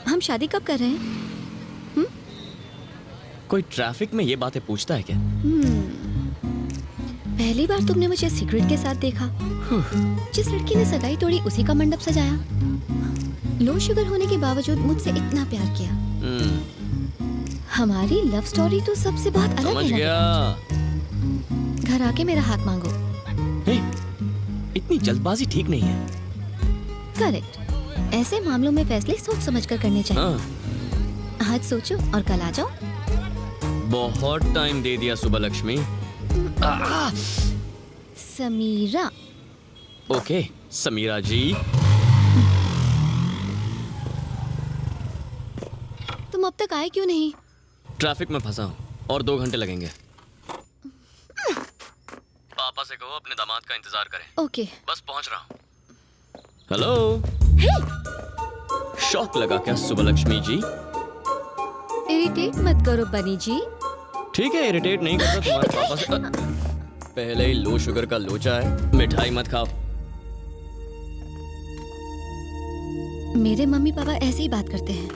हम शादी कब कर रहे हैं? कोई ट्रैफिक में ये बातें पूछता है क्या? पहली बार तुमने मुझे सिगरेट के साथ देखा। जिस लड़की ने सगाई तोड़ी उसी का मंडप सजाया। लो शुगर होने के बावजूद मुझसे इतना प्यार किया। हमारी लव स्टोरी तो सबसे बहुत अलग है। समझ गया। घर आके मेरा हाथ मांगो। इतनी जल्दबाजी ठीक नहीं है। करेक्ट। ऐसे मामलों में फैसले सोच समझ कर करने चाहिए। आज सोचो और कल आ जाओ। बहुत टाइम दे दिया सुबलक्ष्मी। समीरा। ओके समीरा जी। तुम अब तक आए क्यों नहीं? ट्रैफिक में फंसा हूँ और 2 घंटे लगेंगे। पापा से कहो अपने दामाद का इंतजार करें। ओके। बस पहुंच रहा हूँ। हेलो। शॉक लगा क्या सुबलक्ष्मी जी? इरिटेट मत करो बनी जी। ठीक है इरिटेट नहीं करता तुम्हारे पापा से। पहले ही लो शुगर का लोचा है। मिठाई मत खाओ। मेरे मम्मी पापा ऐसे ही बात करते हैं।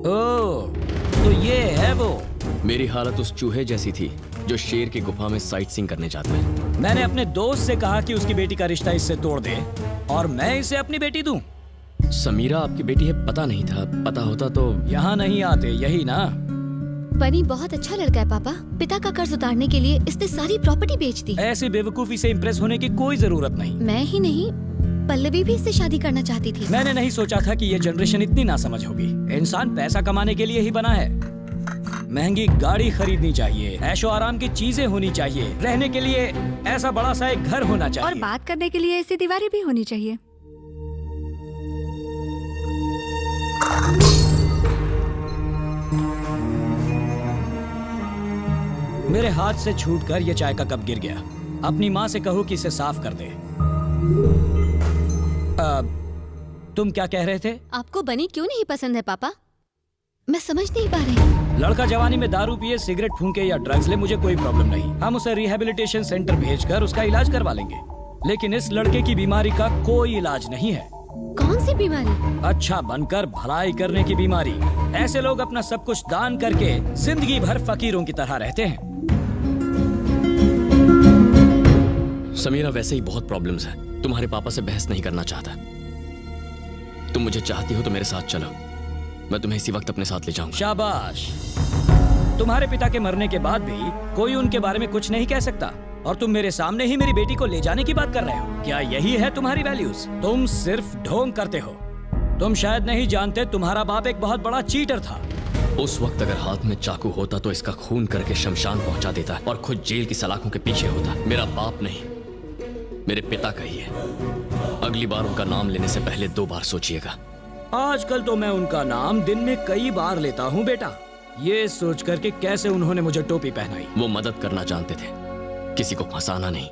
ओह, तो ये है वो। मेरी हालत उस चूहे जैसी थी जो शेर की गुफा में साइट सीइंग करने जाता है। मैंने अपने दोस्त से कहा कि उसकी बेटी का रिश्ता इससे तोड़ दे और मैं इसे अपनी बेटी दूं। समीरा आपकी बेटी है पता नहीं था। पता होता तो यहाँ नहीं आते, यही ना? बनी बहुत अच्छा लड़का है पापा। पिता का कर्ज उतारने के लिए इसने सारी प्रॉपर्टी बेच दी। ऐसी बेवकूफी से इम्प्रेस होने की कोई जरूरत नहीं। मैं ही नहीं, पल्लवी भी इससे शादी करना चाहती थी। मैंने नहीं सोचा था कि ये जनरेशन इतनी नासमझ होगी। इंसान पैसा कमाने के लिए ही बना है। महंगी गाड़ी खरीदनी चाहिए, ऐशो आराम की चीजें होनी चाहिए, रहने के लिए ऐसा बड़ा सा एक घर होना चाहिए और बात करने के लिए ऐसी दीवारें भी होनी चाहिए। मेरे हाथ से छूटकर ये चाय का कप गिर गया। अपनी माँ से कहो कि इसे साफ कर दे। तुम क्या कह रहे थे? आपको बनी क्यों नहीं पसंद है पापा? मैं समझ नहीं पा रही। लड़का जवानी में दारू पिए, सिगरेट फूंके या ड्रग्स ले, मुझे कोई प्रॉब्लम नहीं। हम उसे रिहैबिलिटेशन सेंटर भेजकर उसका इलाज करवा लेंगे। लेकिन इस लड़के की बीमारी का कोई इलाज नहीं है। कौन सी बीमारी? अच्छा बनकर भलाई करने की बीमारी। ऐसे लोग अपना सब कुछ दान करके जिंदगी भर फकीरों की तरह रहते हैं। समीरा वैसे ही बहुत प्रॉब्लम्स है। तुम्हारे पापा से बहस नहीं करना चाहता। तुम मुझे चाहती हो तो मेरे साथ चलो। मैं तुम्हें इसी वक्त अपने साथ ले जाऊंगा। शाबाश। तुम्हारे पिता के मरने के बाद भी कोई उनके बारे में कुछ नहीं कह सकता और तुम मेरे सामने ही मेरी बेटी को ले जाने की बात कर रहे हो। क्या यही है तुम्हारी वैल्यूज? तुम सिर्फ ढोंग करते हो। तुम शायद नहीं जानते, तुम्हारा बाप एक बहुत बड़ा चीटर था। उस वक्त अगर हाथ में चाकू होता तो इसका खून करके शमशान पहुंचा देता और खुद जेल की सलाखों के पीछे होता। मेरा बाप नहीं, मेरे पिता का ही है। अगली बार उनका नाम लेने से पहले 2 बार सोचिएगा। आजकल तो मैं उनका नाम दिन में कई बार लेता हूँ बेटा, ये सोच कर कि कैसे उन्होंने मुझे टोपी पहनाई। वो मदद करना जानते थे, किसी को फंसाना नहीं।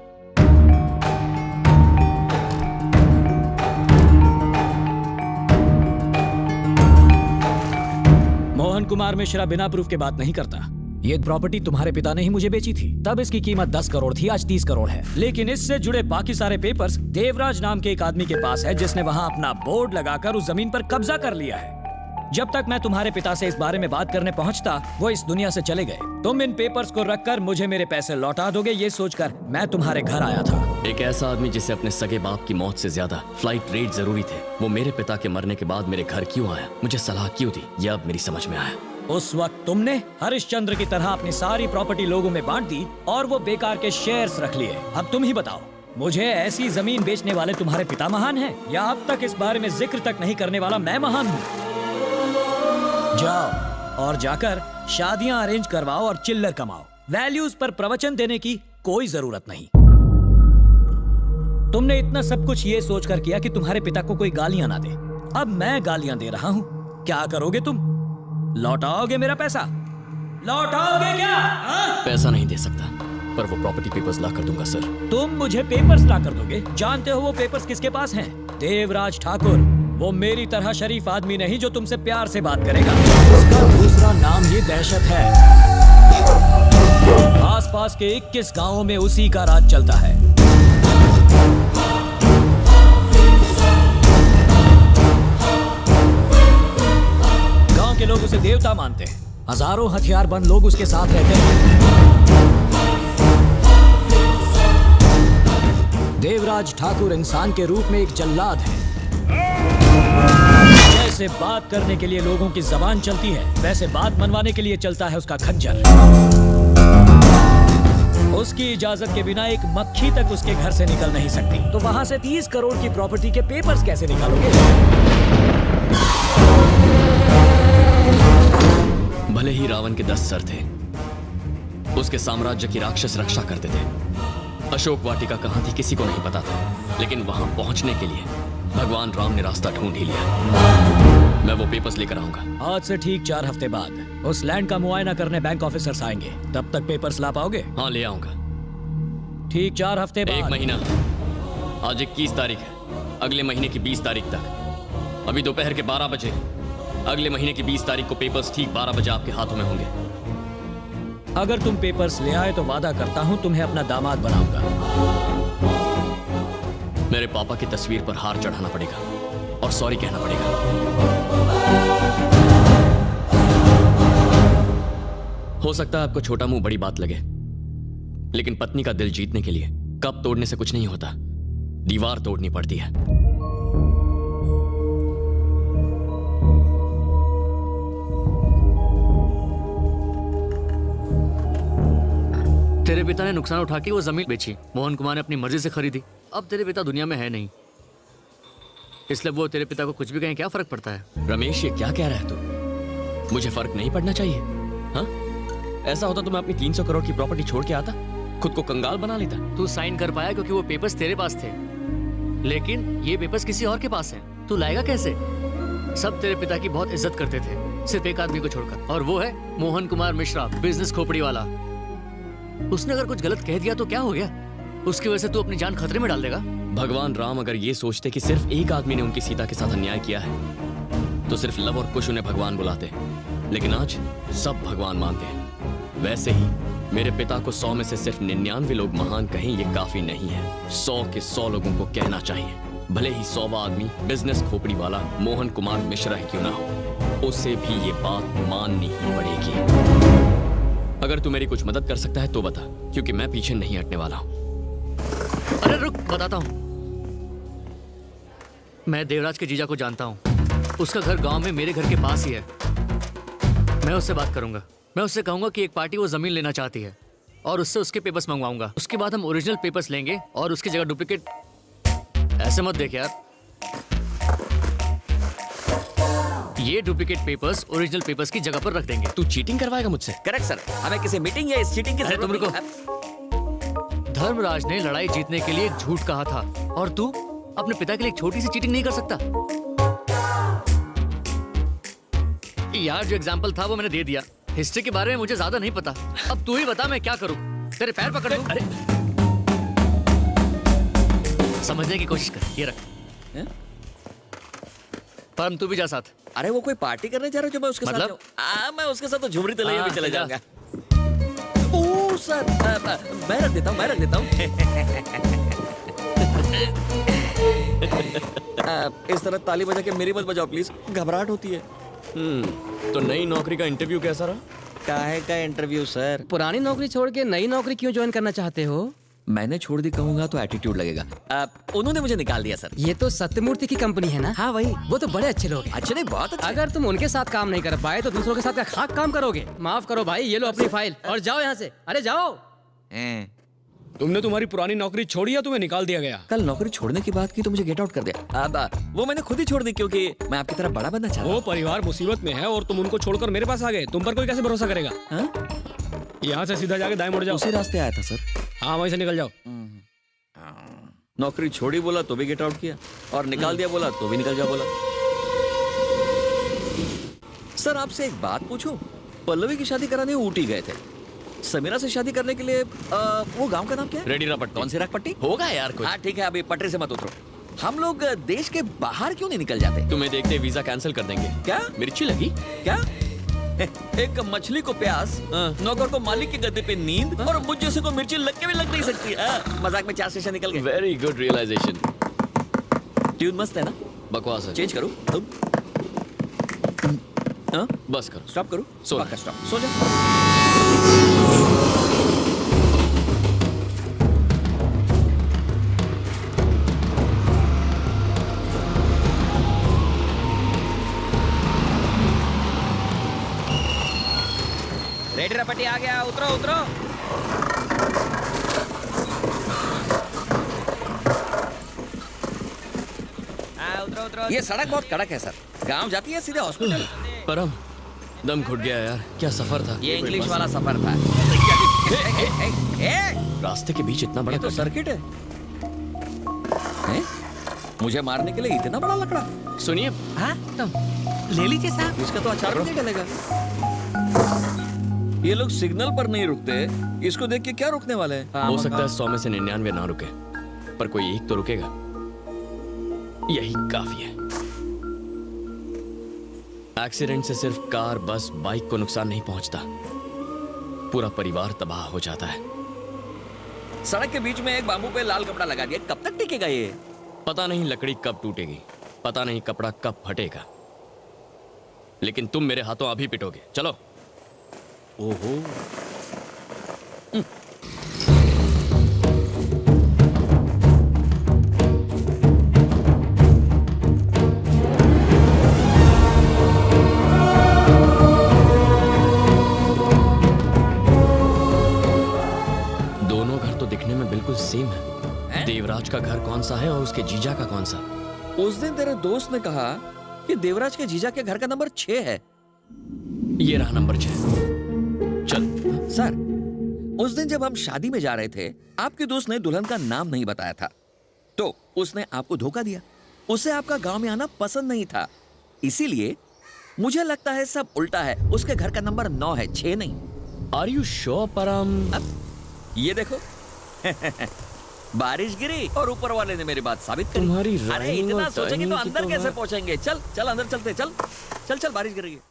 मोहन कुमार मिश्रा बिना प्रूफ के बात नहीं करता। ये प्रॉपर्टी तुम्हारे पिता ने ही मुझे बेची थी। तब इसकी कीमत 10 करोड़ थी, आज 30 करोड़ है। लेकिन इससे जुड़े बाकी सारे पेपर्स देवराज नाम के एक आदमी के पास है, जिसने वहाँ अपना बोर्ड लगाकर उस जमीन पर कब्जा कर लिया है। जब तक मैं तुम्हारे पिता से इस बारे में बात करने पहुँचता, वो इस दुनिया से चले गए। तुम इन पेपर्स को रखकर मुझे मेरे पैसे लौटा दोगे, ये सोचकर मैं तुम्हारे घर आया था। एक ऐसा आदमी जिसे अपने सगे बाप की मौत से ज्यादा फ्लाइट रेट जरूरी थे, वो मेरे पिता के मरने के बाद मेरे घर क्यों आया, मुझे सलाह क्यों दी, यह अब मेरी समझ में आया। उस वक्त तुमने हरिश्चंद्र की तरह अपनी सारी प्रॉपर्टी लोगों में बांट दी और वो बेकार के शेयर्स रख लिए। अब तुम ही बताओ, मुझे ऐसी जमीन बेचने वाले तुम्हारे पिता महान हैं या अब तक इस बारे में जिक्र तक नहीं करने वाला मैं महान हूँ? जाओ और जाकर शादियां अरेंज करवाओ और चिल्लर कमाओ। वैल्यूज पर प्रवचन देने की कोई जरूरत नहीं। तुमने इतना सब कुछ ये सोचकर किया कि तुम्हारे पिता को कोई गालियां ना दे। अब मैं गालियां दे रहा हूँ, क्या करोगे तुम? लौटाओगे मेरा पैसा? लौटाओगे क्या? पैसा नहीं दे सकता, पर वो प्रॉपर्टी पेपर्स ला कर दूंगा सर। तुम मुझे पेपर्स ला कर दोगे? जानते हो वो पेपर्स किसके पास हैं? देवराज ठाकुर। वो मेरी तरह शरीफ आदमी नहीं जो तुमसे प्यार से बात करेगा। उसका दूसरा नाम ही दहशत है। आसपास के 21 गांवों में उसी का राज चलता है। वीरता मानते हैं। हजारों हथियारबंद लोग उसके साथ रहते हैं। देवराज ठाकुर इंसान के रूप में एक जल्लाद है। जैसे बात करने के लिए लोगों की जबान चलती है, वैसे बात मनवाने के लिए चलता है उसका खंजर। उसकी इजाजत के बिना एक मक्खी तक उसके घर से निकल नहीं सकती। तो वहां से 30 करोड़ की प्रॉपर्टी के पेपर्स कैसे निकालोगे? भले ही रावण के 10 सर थे, उसके साम्राज्य की राक्षस रक्षा करते थे। अशोक वाटिका कहां थी किसी को नहीं पता था, लेकिन वहां पहुंचने के लिए भगवान राम ने रास्ता ढूंढ ही लिया। मैं वो पेपर्स लेकर आऊंगा। आज से ठीक 4 हफ्ते बाद उस लैंड का मुआयना करने बैंक ऑफिसर्स आएंगे। तब तक पेपर्स ला पाओगे? हाँ, ले आऊंगा। ठीक 4 हफ्ते बाद। 1 महीना। आज 21 तारीख है। अगले महीने की 20 तारीख तक, अभी दोपहर के 12 बजे, अगले महीने की 20 तारीख को पेपर्स ठीक 12 बजे आपके हाथों में होंगे। अगर तुम पेपर्स ले आए तो वादा करता हूं तुम्हें अपना दामाद बनाऊंगा। मेरे पापा की तस्वीर पर हार चढ़ाना पड़ेगा और सॉरी कहना पड़ेगा। हो सकता है आपको छोटा मुंह बड़ी बात लगे, लेकिन पत्नी का दिल जीतने के लिए कप तोड़ने से कुछ नहीं होता, दीवार तोड़नी पड़ती है। तेरे पिता ने नुकसान उठा के वो जमीन बेची, मोहन कुमार ने अपनी मर्जी से खरीदी। अब तेरे पिता दुनिया में है नहीं, इसलिए वो तेरे पिता को कुछ भी कहें क्या फर्क पड़ता है? रमेश, ये क्या कह रहा है तू? मुझे फर्क नहीं पड़ना चाहिए? हाँ, ऐसा होता तो मैं अपनी 300 करोड़ की प्रॉपर्टी छोड़ के आता, खुद को कंगाल बना लेता। तू साइन कर पाया क्योंकि वो पेपर्स तेरे पास थे, लेकिन ये पेपर्स किसी और के पास हैं। तू लाएगा कैसे? सब तेरे पिता की बहुत इज्जत करते थे, सिर्फ एक आदमी को छोड़कर, और वो है मोहन कुमार मिश्रा, बिजनेस खोपड़ी वाला। उसने अगर कुछ गलत कह दिया तो क्या हो गया? उसकी वजह से तू अपनी जान खतरे में डाल देगा? भगवान राम अगर ये सोचते कि सिर्फ एक आदमी ने उनकी सीता के साथ अन्याय किया है, तो सिर्फ लव और कुश उन्हें भगवान बुलाते। लेकिन आज सब भगवान मानते हैं। वैसे ही मेरे पिता को 100 में से सिर्फ 99 लोग महान कहें, ये काफी नहीं है। 100 के 100 लोगों को कहना चाहिए, भले ही 100वां आदमी बिजनेस खोपड़ी वाला मोहन कुमार मिश्रा ही क्यों ना हो, उसे भी ये बात माननी ही पड़ेगी। अगर तू मेरी कुछ मदद कर सकता है तो बता, क्योंकि मैं पीछे नहीं हटने वाला हूं। अरे रुक, बताता हूँ। मैं देवराज के जीजा को जानता हूँ, उसका घर गांव में मेरे घर के पास ही है। मैं उससे बात करूंगा, मैं उससे कहूंगा कि एक पार्टी वो जमीन लेना चाहती है और उससे उसके पेपर्स मंगवाऊंगा। उसके बाद हम ओरिजिनल पेपर्स लेंगे और उसकी जगह डुप्लीकेट। ऐसे मत देख यार, ये डुप्लीकेट पेपर्स ओरिजिनल पेपर्स की जगह पर रख देंगे। तू चीटिंग करवाएगा मुझसे? करेक्ट सर, हमें किसी मीटिंग या इस चीटिंग की अरे तुम रुको। धर्मराज ने लड़ाई जीतने के लिए झूठ कहा था, और तू अपने पिता के लिए एक छोटी सी चीटिंग नहीं कर सकता? यार, जो एग्जाम्पल था वो मैंने दे दिया। हिस्ट्री के बारे में मुझे ज्यादा नहीं पता। अब तू ही बता मैं क्या करूं? तेरे पैर पकड़ लूं? अरे समझने की कोशिश कर, ये रख। परम, तू भी जा साथ। अरे वो कोई पार्टी करने जा रहे हो जो मैं उसके साथ मतलब? जाऊं? मैं उसके साथ तो झुमरी तलैया भी चले जा। जाऊंगा। ओह सर, मैं रख देता हूँ, मैं रख देता हूँ। इस तरह ताली बजा के मेरी मत बजाओ प्लीज, घबराहट होती है। तो नई नौकरी का इंटरव्यू कैसा रहा? काहे का इंटरव्यू सर? पुरानी नौकरी छोड़ के नई नौकरी क्यों ज्वाइन करना चाहते हो? मैंने छोड़ दी कहूंगा तो एटीट्यूड लगेगा। उन्होंने मुझे निकाल दिया सर। ये तो सत्यमूर्ति की कंपनी है ना? हाँ वही। वो तो बड़े अच्छे लोग हैं। अच्छे नहीं, बहुत अच्छे। अगर तुम उनके साथ काम नहीं कर पाए तो दूसरों के साथ क्या खाक काम करोगे? माफ करो भाई, ये लो अपनी फाइल और जाओ यहाँ से। अरे जाओ। तुमने तुम्हारी पुरानी नौकरी छोड़ी या तुम्हें निकाल दिया गया? कल नौकरी छोड़ने की बात की तो मुझे गेट आउट कर दिया। अब वो मैंने खुद ही छोड़ दी क्योंकि मैं आपकी तरह बड़ा बनना चाहता हूँ। वो परिवार मुसीबत में है और तुम उनको छोड़कर मेरे पास आ गए। तुम पर कोई कैसे भरोसा करेगा? यहाँ से सीधा जाके दाएं मुड़ जाओ। उसी रास्ते आया था सर। हाँ, वहीं से निकल जाओ। नौकरी छोड़ी बोला तो भी गेट आउट किया, और निकाल दिया बोला तो भी निकल जाओ बोला। सर आपसे एक बात पूछूं? पल्लवी की शादी कराने ऊटी गए थे, समीरा से शादी करने के लिए वो गांव का नाम क्या है? रेडीरापट्टी। कौन सी रागपट्टी? होगा यार कुछ। हाँ ठीक है, अभी पटरी से मत उतरो। हम लोग देश के बाहर क्यों नहीं निकल जाते? तुम्हें देखते वीजा कैंसिल कर देंगे। क्या मिर्ची लगी क्या? एक मछली को प्यास, नौकर को मालिक की गद्दे पे नींद, और मुझ जैसे को मिर्ची लग के भी लग नहीं सकती। मजाक में 4 स्टेशन निकल गए। Very good realisation. ट्यून मस्त है ना? बकवास है। चेंज करूं? हाँ? बस करो। स्टॉप करो। सो जा। पक्का स्टॉप। सो जा। रेडी रपटी आ गया, उतरो उतरो। उतरो उतरो। ये सड़क बहुत कड़क है सर, गांव जाती है सीधे हॉस्पिटल। परम, दम घुट गया यार, क्या सफर था। ये इंग्लिश वाला सफर था। रास्ते के बीच इतना बड़ा ये तो सर्किट है। हैं? मुझे मारने के लिए इतना बड़ा लकड़ा? सुनिए, हाँ तो ले लीजिए साहब। इसका तो अचार नहीं डलेगा। ये लोग सिग्नल पर नहीं रुकते, इसको देख के क्या रुकने वाले हैं? हो सकता है 100 में से 99 ना रुके, पर कोई एक तो रुकेगा। यही काफी है। एक्सीडेंट से सिर्फ कार, बस, बाइक को नुकसान नहीं पहुंचता, पूरा परिवार तबाह हो जाता है। सड़क के बीच में एक बाम्बू पे लाल कपड़ा लगा दिया, कब तक टिकेगा ये? पता नहीं लकड़ी कब टूटेगी, पता नहीं कपड़ा कब फटेगा, लेकिन तुम मेरे हाथों अभी पिटोगे। चलो। ओहो। दोनों घर तो दिखने में बिल्कुल सेम है। देवराज का घर कौन सा है और उसके जीजा का कौन सा? उस दिन तेरे दोस्त ने कहा कि देवराज के जीजा के घर का नंबर 6 है। ये रहा नंबर 6। चल। सर, उस दिन जब हम शादी में जा रहे थे, आपके दोस्त ने दुल्हन का नाम नहीं बताया था, तो उसने आपको धोखा दिया। उसे आपका गांव में आना पसंद नहीं था, इसीलिए मुझे लगता है सब उल्टा है। उसके घर का नंबर 9 है, 6 नहीं। आर यू श्योर परम? अब ये देखो। बारिश गिरी और ऊपर वाले ने मेरी बात साबित करी। तुम्हारी अरे rhyming इतना और सोचेंगे तो timing की अंदर तो कैसे मैं- पहुंचेंगे? चल चल अंदर चलते, चल चल चल, बारिश गिर रही है।